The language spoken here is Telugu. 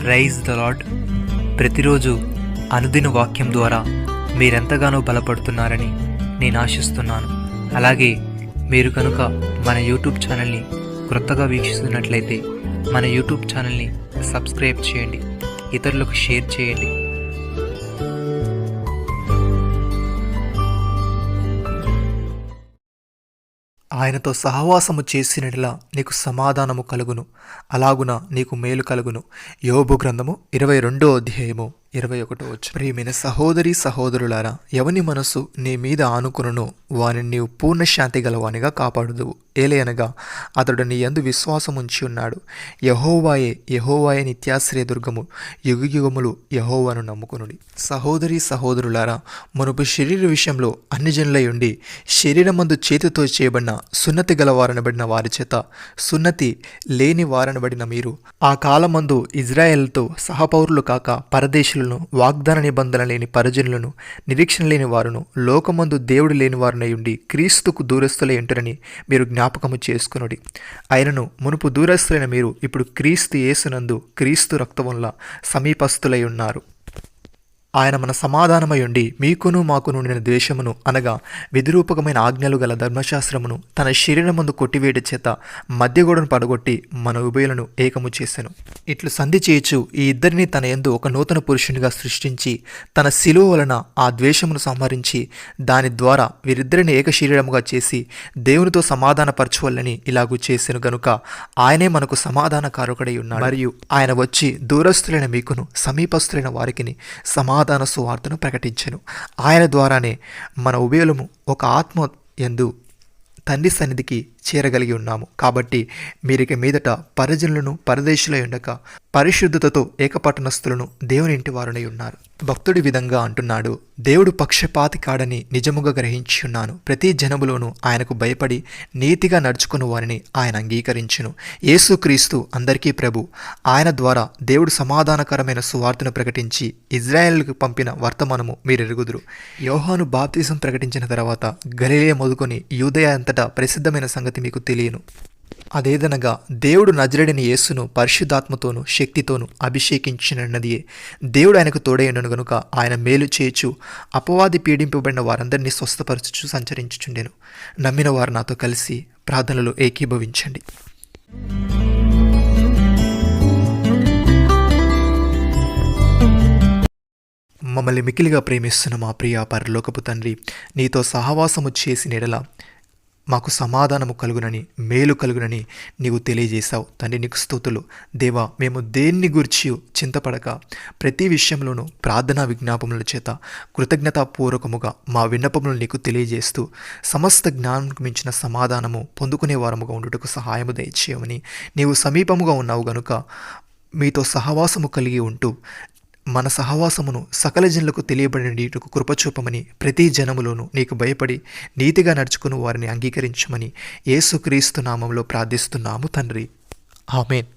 Praise the lord. ప్రతిరోజు అనుదిన వాక్యం ద్వారా మీరెంతగానో బలపడుతున్నారని నేను ఆశిస్తున్నాను. అలాగే మీరు కనుక మన యూట్యూబ్ ఛానల్ని క్రొత్తగా వీక్షిస్తున్నట్లయితే మన యూట్యూబ్ ఛానల్ని సబ్స్క్రైబ్ చేయండి, ఇతరులకు షేర్ చేయండి. ఆయనతో సహవాసము చేసినట్లా నీకు సమాధానము కలుగును, అలాగున నీకు మేలు కలుగును. యోబు గ్రంథము 22వ అధ్యాయము 21వ వచనం. ప్రియమైన సహోదరి సహోదరులారా, ఎవని మనసు నీ మీద ఆనుకును వానిని నీవు పూర్ణ శాంతి గలవానిగా కాపాడుదువు. ఏలయనగా అతడు నీ యందు విశ్వాసముంచి ఉన్నాడు. యెహోవాయే నిత్యాశ్రయ దుర్గము, యుగయుగములు యెహోవాను నమ్ముకునుడి. సహోదరి సహోదరులారా, మునుపు శరీర విషయంలో అన్ని జనులై ఉండి శరీరమందు చేతితో చేయబడిన సున్నతి గలవారనబడిన వారి చేత సున్నతి లేని వారనబడిన మీరు ఆ కాలమందు ఇజ్రాయేలుతో సహపౌరులు కాక పరదేశులను, వాగ్దాన నిబంధన లేని పరిజనులను, నిరీక్షణ లేని వారును, లోకమందు దేవుడు లేని వారునై ఉండి క్రీస్తుకు దూరస్తులై ఉంటురని మీరు జ్ఞాపకము చేసుకునుడి. ఆయనను మునుపు దూరస్తులైన మీరు ఇప్పుడు క్రీస్తు యేసునందు క్రీస్తు రక్తముల సమీపస్తులై ఉన్నారు. ఆయన మన సమాధానమై ఉండి మీకును మాకును ఉండిన ద్వేషమును అనగా విధిరూపకమైన ఆజ్ఞలు గల ధర్మశాస్త్రమును తన శరీరమందు కొట్టివేట చేత మధ్యగోడను పడగొట్టి మన ఉభయులను ఏకము చేసెను. ఇట్లు సంధి చేయొచ్చు ఈ ఇద్దరిని తన యందు ఒక నూతన పురుషునిగా సృష్టించి తన శిలువ వలన ఆ ద్వేషమును సంహరించి దాని ద్వారా వీరిద్దరిని ఏక శరీరముగా చేసి దేవునితో సమాధానపరచువలని ఇలాగూ చేసెను గనుక ఆయనే మనకు సమాధానకారకుడై ఉన్నాడు. మరియు ఆయన వచ్చి దూరస్తులైన మీకును సమీపస్తులైన వారికిని సమాధాన సువార్తను ప్రకటించెను. ఆయన ద్వారానే మన ఉభయులము ఒక ఆత్మ యందు తండ్రి సన్నిధికి చేరగలిగి ఉన్నాము. కాబట్టి మీరిక మీదట పరిజనులను పరదేశులై ఉండక పరిశుద్ధతతో ఏకపట్టణస్థులను దేవుని ఇంటి వారునై ఉన్నారు. భక్తుడి విధంగా అంటున్నాడు, దేవుడు పక్షపాతి కాడని నిజముగా గ్రహించి ఉన్నాను. ప్రతి జనములోనూ ఆయనకు భయపడి నీతిగా నడుచుకుని వారిని ఆయన అంగీకరించును. యేసుక్రీస్తు అందరికీ ప్రభు. ఆయన ద్వారా దేవుడు సమాధానకరమైన సువార్తను ప్రకటించి ఇజ్రాయేలుకు పంపిన వర్తమానము మీరు ఎరుగుదురు. యోహాను బాప్తిజం ప్రకటించిన తర్వాత గలిలయ మొదలుకొని యూదయ అంతటా ప్రసిద్ధమైన సంగతి మీకు తెలియను. అదేదనగా దేవుడు నజరేయుడైన యేసును పరిశుద్ధాత్మతోను శక్తితోను అభిషేకించినన్నదియే. దేవుడు ఆయనకు తోడైనను గనుక ఆయన మేలు చేయొచ్చు అపవాది పీడింపబడిన వారందరినీ స్వస్థపరచుచు సంచరించుచుండెను. నమ్మిన వారు నాతో కలిసి ప్రార్థనలో ఏకీభవించండి. మమ్మల్ని మిక్కిలిగా ప్రేమిస్తున్న మా ప్రియ పరలోకపు తండ్రి, నీతో సహవాసము చేసిన ఎడల మాకు సమాధానము కలుగునని, మేలు కలుగునని నీవు తెలియజేశావు తండ్రి. నీకు స్తుతులు దేవా. మేము దేన్ని గురించి చింతపడక ప్రతి విషయంలోనూ ప్రార్థనా విజ్ఞాపముల చేత కృతజ్ఞతాపూర్వకముగా మా విన్నపములను నీకు తెలియజేస్తూ సమస్త జ్ఞానంకు మించిన సమాధానము పొందుకునే వారముగా ఉండుటకు సహాయము దయచేయమని, నీవు సమీపముగా ఉన్నావు గనుక మీతో సహవాసము కలిగి ఉంటూ మన సహవాసమును సకల జనులకు తెలియబడిన నీటికి కృపచూపమని, ప్రతి జనములోనూ నీకు భయపడి నీతిగా నడుచుకుని వారిని అంగీకరించమని యేసుక్రీస్తు నామములో ప్రార్థిస్తున్నాము తండ్రి. ఆమేన్.